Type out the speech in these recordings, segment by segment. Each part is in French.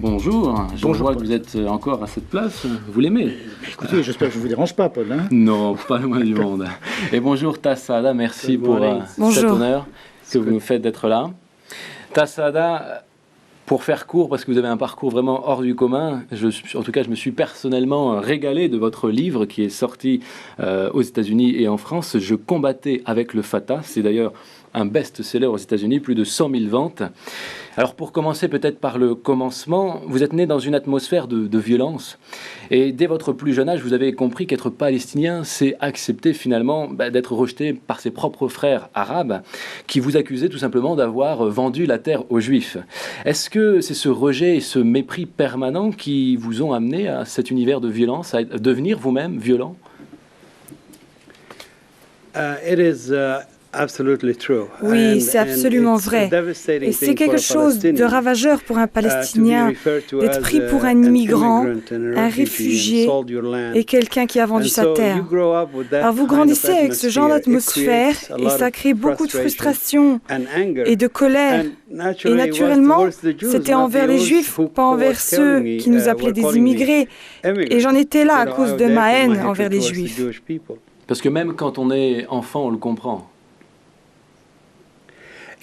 Bonjour, je Bonjour, vois que Paul. vous êtes encore à cette place. Vous l'aimez? Écoutez, j'espère que je ne vous dérange pas, Paul. Hein. Non, pas loin du monde. Et bonjour Tassada, merci Good pour morning. cet Bonjour. honneur que vous nous faites d'être là. Tassada, pour faire court, parce que vous avez un parcours vraiment hors du commun, en tout cas je me suis personnellement régalé de votre livre qui est sorti aux États-Unis et en France. Je combattais avec le Fatah, c'est d'ailleurs un best-seller aux États-Unis, plus de 100 000 ventes. Alors pour commencer peut-être par le commencement, vous êtes né dans une atmosphère de violence et dès votre plus jeune âge, vous avez compris qu'être palestinien, c'est accepter finalement d'être rejeté par ses propres frères arabes qui vous accusaient tout simplement d'avoir vendu la terre aux Juifs. Est-ce que c'est ce rejet et ce mépris permanent qui vous ont amené à cet univers de violence, à devenir vous-même violent? It is absolutely true. Oui, c'est absolument vrai. Et c'est quelque chose de ravageur pour un Palestinien d'être pris pour un immigrant, un réfugié et quelqu'un qui a vendu sa terre. Alors vous grandissez avec ce genre d'atmosphère et ça crée beaucoup de frustration et de colère. Et naturellement, c'était envers les Juifs, pas envers ceux qui nous appelaient des immigrés. Et j'en étais là à cause de ma haine envers les Juifs. Parce que même quand on est enfant, on le comprend.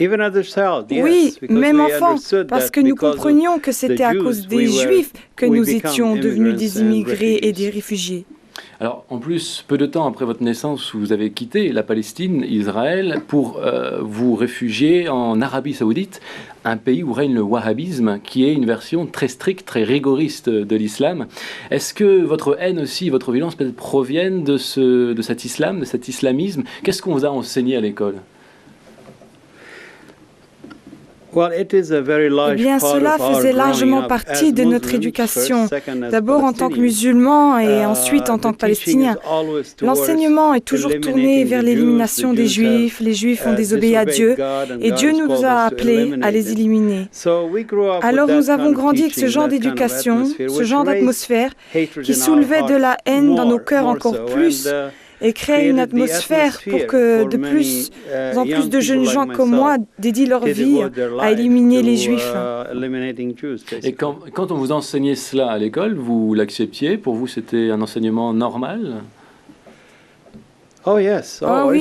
Oui, même enfant, parce que nous comprenions que c'était à cause des Juifs que nous étions devenus des immigrés et des réfugiés. Alors, en plus, peu de temps après votre naissance, vous avez quitté la Palestine, Israël, pour vous réfugier en Arabie Saoudite, un pays où règne le wahhabisme, qui est une version très stricte, très rigoriste de l'islam. Est-ce que votre haine aussi, votre violence peut-être proviennent de cet islam, de cet islamisme? Qu'est-ce qu'on vous a enseigné à l'école? Eh bien, cela faisait largement partie de notre éducation, d'abord en tant que musulmans et ensuite en tant que Palestiniens. L'enseignement est toujours tourné vers l'élimination des Juifs. Les Juifs ont désobéi à Dieu et Dieu nous a appelés à les éliminer. Alors nous avons grandi avec ce genre d'éducation, ce genre d'atmosphère qui soulevait de la haine dans nos cœurs encore plus et créait une atmosphère pour que de plus en plus de jeunes gens comme moi dédient leur vie à éliminer les Juifs. Et quand on vous enseignait cela à l'école, vous l'acceptiez? Pour vous, c'était un enseignement normal? Ah oui,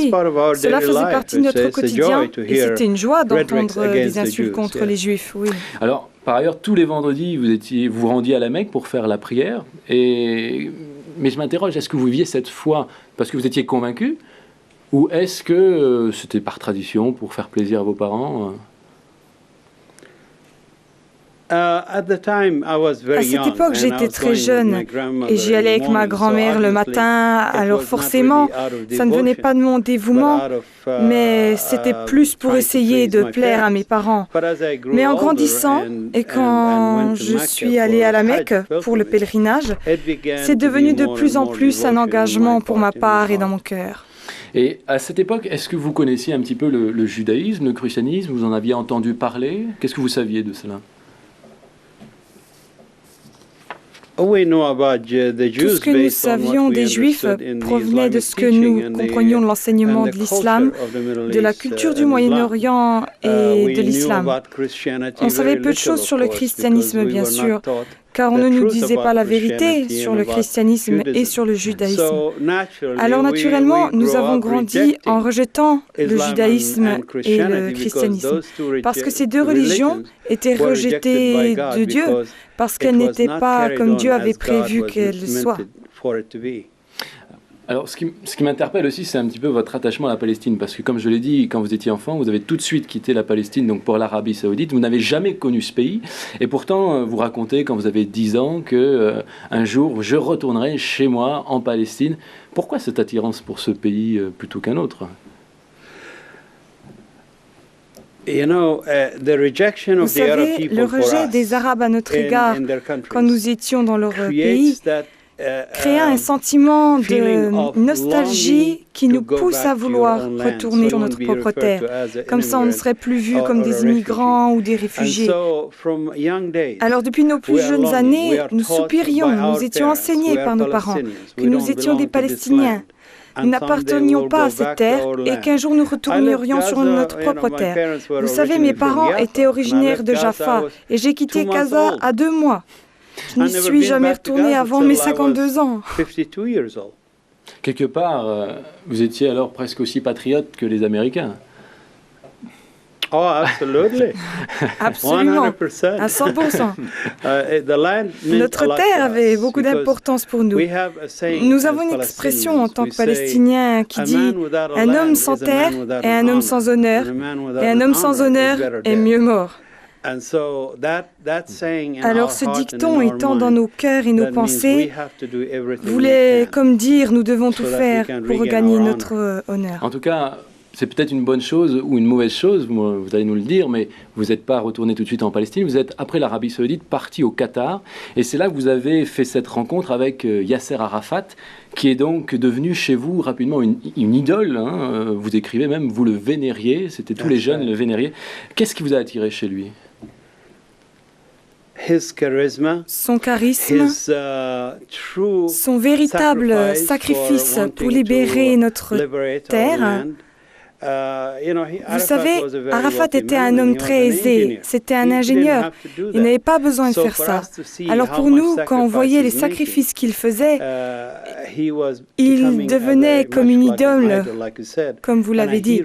cela faisait partie de notre quotidien et c'était une joie d'entendre des insultes contre les Juifs. Oui. Alors, par ailleurs, tous les vendredis, vous vous rendiez à la Mecque pour faire la prière. Mais je m'interroge, est-ce que vous viviez cette foi parce que vous étiez convaincu? Ou est-ce que c'était par tradition, pour faire plaisir à vos parents? À cette époque, j'étais très jeune et j'y allais avec ma grand-mère le matin, alors forcément, ça ne venait pas de mon dévouement, mais c'était plus pour essayer de plaire à mes parents. Mais en grandissant et quand je suis allée à la Mecque pour le pèlerinage, c'est devenu de plus en plus un engagement pour ma part et dans mon cœur. Et à cette époque, est-ce que vous connaissiez un petit peu le judaïsme, le christianisme? Vous en aviez entendu parler? Qu'est-ce que vous saviez de cela? Tout ce que nous savions des Juifs provenait de ce que nous comprenions de l'enseignement de l'islam, de la culture du Moyen-Orient et de l'islam. On savait peu de choses sur le christianisme, bien sûr, car on ne nous disait pas la vérité sur le christianisme et sur le judaïsme. Alors naturellement, nous avons grandi en rejetant le judaïsme et le christianisme, parce que ces deux religions étaient rejetées de Dieu, parce qu'elles n'étaient pas comme Dieu avait prévu qu'elles soient. Alors, ce qui m'interpelle aussi, c'est un petit peu votre attachement à la Palestine, parce que comme je l'ai dit, quand vous étiez enfant, vous avez tout de suite quitté la Palestine, donc pour l'Arabie Saoudite. Vous n'avez jamais connu ce pays, et pourtant, vous racontez quand vous avez 10 ans que un jour, je retournerai chez moi en Palestine. Pourquoi cette attirance pour ce pays plutôt qu'un autre? Vous savez, le rejet des Arabes à notre égard, quand nous étions dans leur pays, créa un sentiment de nostalgie qui nous pousse à vouloir retourner sur notre propre terre. Comme ça, on ne serait plus vus comme des immigrants ou des réfugiés. Alors, depuis nos plus jeunes années, nous soupirions, nous étions enseignés par nos parents que nous étions des Palestiniens. Nous n'appartenions pas à cette terre et qu'un jour nous retournerions sur notre propre terre. Vous savez, mes parents étaient originaires de Jaffa et j'ai quitté Gaza à 2 mois. Je n'y suis jamais retourné avant mes 52 ans. Quelque part, vous étiez alors presque aussi patriote que les Américains. Oh, absolutely. Absolument, à 100%. Notre terre avait beaucoup d'importance pour nous. Nous avons une expression en tant que Palestiniens qui dit « Un homme sans terre est un homme sans honneur, et un homme sans honneur est mieux mort ». Alors ce dicton étant dans nos cœurs et nos pensées voulait comme dire « Nous devons tout faire pour regagner notre honneur ». En tout cas, c'est peut-être une bonne chose ou une mauvaise chose, vous allez nous le dire, mais vous n'êtes pas retourné tout de suite en Palestine, vous êtes, après l'Arabie Saoudite, parti au Qatar, et c'est là que vous avez fait cette rencontre avec Yasser Arafat, qui est donc devenu chez vous rapidement une idole, hein, vous écrivez même, vous le vénériez, c'était tous les jeunes le vénériez. Qu'est-ce qui vous a attiré chez lui ? Son charisme, son véritable sacrifice pour libérer notre terre. Vous savez, Arafat était un homme très aisé, c'était un ingénieur, il n'avait pas besoin de faire ça. Alors pour nous, quand on voyait les sacrifices qu'il faisait, il devenait comme une idole, comme vous l'avez dit,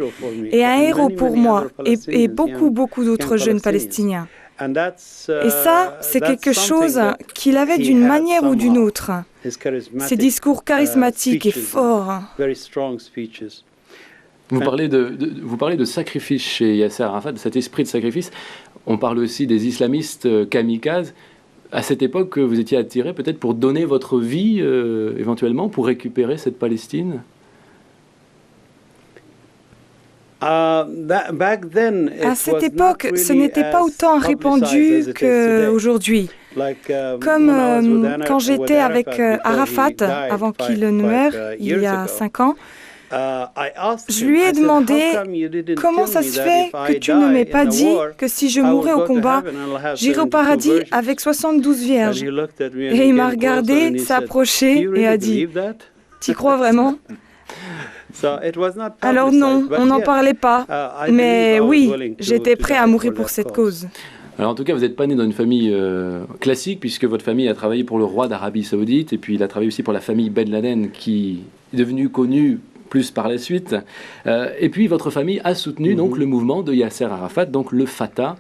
et un héros pour moi, et beaucoup d'autres jeunes Palestiniens. Et ça, c'est quelque chose qu'il avait d'une manière ou d'une autre. Ses discours charismatiques et forts. Vous parlez de sacrifice chez Yasser Arafat, de cet esprit de sacrifice. On parle aussi des islamistes kamikazes. À cette époque, vous étiez attiré peut-être pour donner votre vie, éventuellement, pour récupérer cette Palestine ? À cette époque, ce n'était pas autant répandu qu'aujourd'hui. Comme quand j'étais avec Arafat, avant qu'il ne meure, il y a 5 ans, je lui ai demandé « Comment ça se fait que tu ne m'aies pas dit que si je mourais au combat, j'irais au paradis avec 72 vierges ?» Et il m'a regardé, s'est approché et a dit « T'y crois vraiment ?» Alors non, on n'en parlait pas, mais oui, j'étais prêt à mourir pour cette cause. Alors en tout cas, vous n'êtes pas né dans une famille classique, puisque votre famille a travaillé pour le roi d'Arabie Saoudite, et puis il a travaillé aussi pour la famille Ben Laden, qui est devenue connue plus par la suite. Et puis votre famille a soutenu donc le mouvement de Yasser Arafat, donc le Fatah.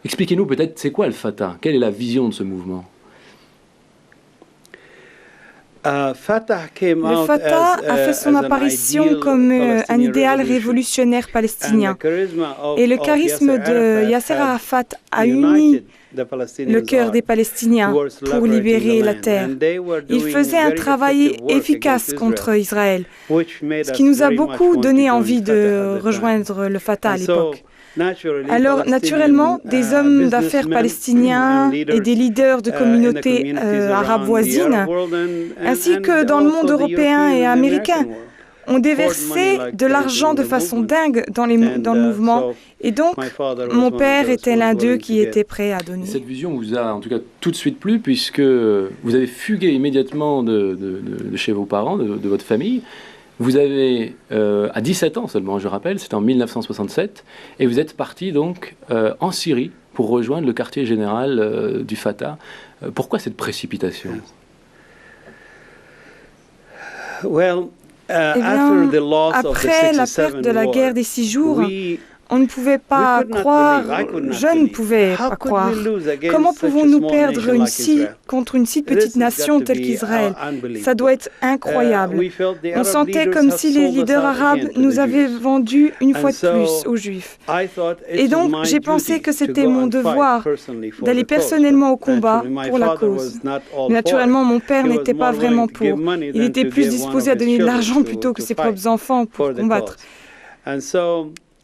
Expliquez-nous peut-être, c'est quoi le Fatah ? Quelle est la vision de ce mouvement ? Le Fatah a fait son apparition comme un idéal révolutionnaire palestinien. Et le charisme de Yasser Arafat a uni le cœur des Palestiniens pour libérer la terre. Il faisait un travail efficace contre Israël, ce qui nous a beaucoup donné envie de rejoindre le Fatah à l'époque. Alors, naturellement, des hommes d'affaires palestiniens et des leaders de communautés arabes voisines, ainsi que dans le monde européen et américain, ont déversé de l'argent de façon dingue dans le mouvement. Et donc, mon père était l'un d'eux qui était prêt à donner. Cette vision vous a en tout cas tout de suite plu, puisque vous avez fugué immédiatement de chez vos parents, de votre famille. Vous avez, à 17 ans seulement, je rappelle, c'était en 1967, et vous êtes parti donc en Syrie pour rejoindre le quartier général du Fatah. Pourquoi cette précipitation ? Eh bien, après la perte de la guerre des 6 jours, on ne pouvait pas croire, je ne pouvais pas croire. Comment pouvons-nous perdre contre une si petite nation telle qu'Israël ? Ça doit être incroyable. On sentait comme si les leaders arabes nous avaient vendus une fois de plus aux Juifs. Et donc, j'ai pensé que c'était mon devoir d'aller personnellement au combat pour la cause. Mais naturellement, mon père n'était pas vraiment pour. Il était plus disposé à donner de l'argent plutôt que ses propres enfants pour combattre.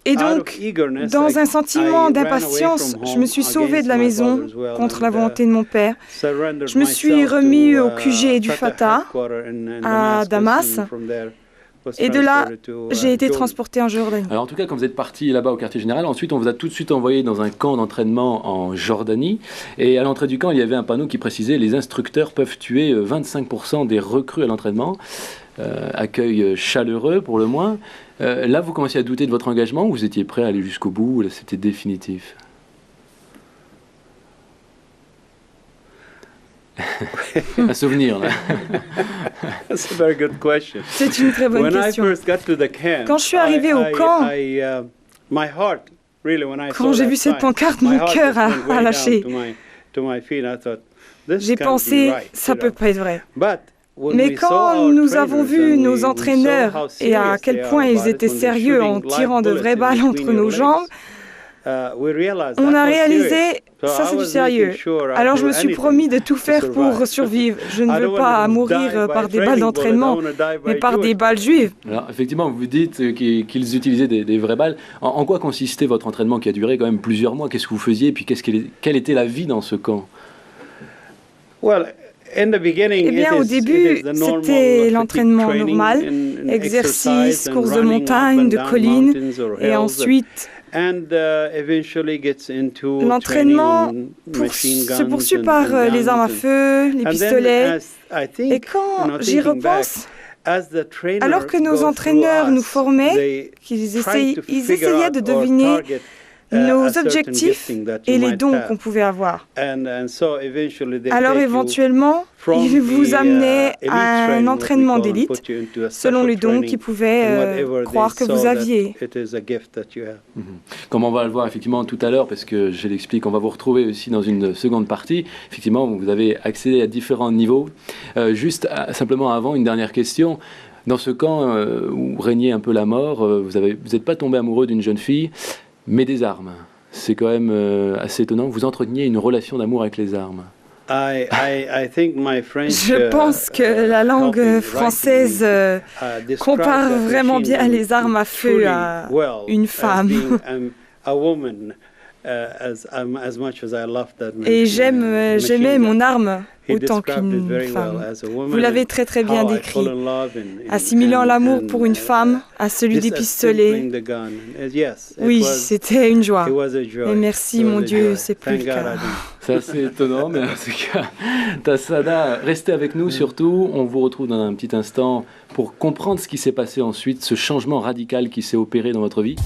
Et donc, dans un sentiment d'impatience, je me suis sauvée de la maison contre la volonté de mon père. Je me suis remis au QG du Fatah à Damas. Et de là, j'ai été transporté en Jordanie. Alors en tout cas, quand vous êtes parti là-bas au quartier général, ensuite on vous a tout de suite envoyé dans un camp d'entraînement en Jordanie. Et à l'entrée du camp, il y avait un panneau qui précisait « Les instructeurs peuvent tuer 25% des recrues à l'entraînement ». Accueil chaleureux pour le moins. Là, vous commenciez à douter de votre engagement ou vous étiez prêt à aller jusqu'au bout? Là, c'était définitif. Un souvenir, là. That's a very good question. C'est une très bonne question. Quand je suis arrivé au camp, quand j'ai vu cette pancarte, mon cœur a lâché. J'ai pensé, ça ne peut pas être vrai. Mais quand nous avons vu nos entraîneurs et à quel point ils étaient sérieux en tirant de vraies balles entre nos jambes, on a réalisé, ça c'est du sérieux. Alors je me suis promis de tout faire pour survivre. Je ne veux pas mourir par des balles d'entraînement, mais par des balles juives. Alors effectivement, vous dites qu'ils utilisaient des vraies balles. En quoi consistait votre entraînement qui a duré quand même plusieurs mois? Qu'est-ce que vous faisiez? Et puis quelle était la vie dans ce camp? Eh bien, au début, c'était l'entraînement normal, exercices, courses de montagne, de collines, et ensuite, l'entraînement se poursuit par les armes à feu, les pistolets. Et quand j'y repense, alors que nos entraîneurs nous formaient, ils essayaient de deviner nos objectifs et les dons qu'on pouvait avoir. Alors éventuellement, ils vous amenaient à un entraînement d'élite selon les dons qu'ils pouvaient croire que vous aviez. Comme on va le voir effectivement tout à l'heure, parce que je l'explique, on va vous retrouver aussi dans une seconde partie. Effectivement, vous avez accédé à différents niveaux. Simplement avant, une dernière question. Dans ce camp où régnait un peu la mort, vous n'êtes pas tombé amoureux d'une jeune fille, mais des armes. C'est quand même assez étonnant. Vous entreteniez une relation d'amour avec les armes. Je pense que la langue française compare vraiment bien les armes à feu à une femme. Et j'aimais mon arme autant qu'une femme. Vous l'avez très très bien décrit, assimilant l'amour pour une femme à celui des pistolets. Oui, c'était une joie. Et merci mon Dieu, c'est plus le cas. C'est assez étonnant, mais en tout cas, Tassada, restez avec nous surtout. On vous retrouve dans un petit instant pour comprendre ce qui s'est passé ensuite, ce changement radical qui s'est opéré dans votre vie.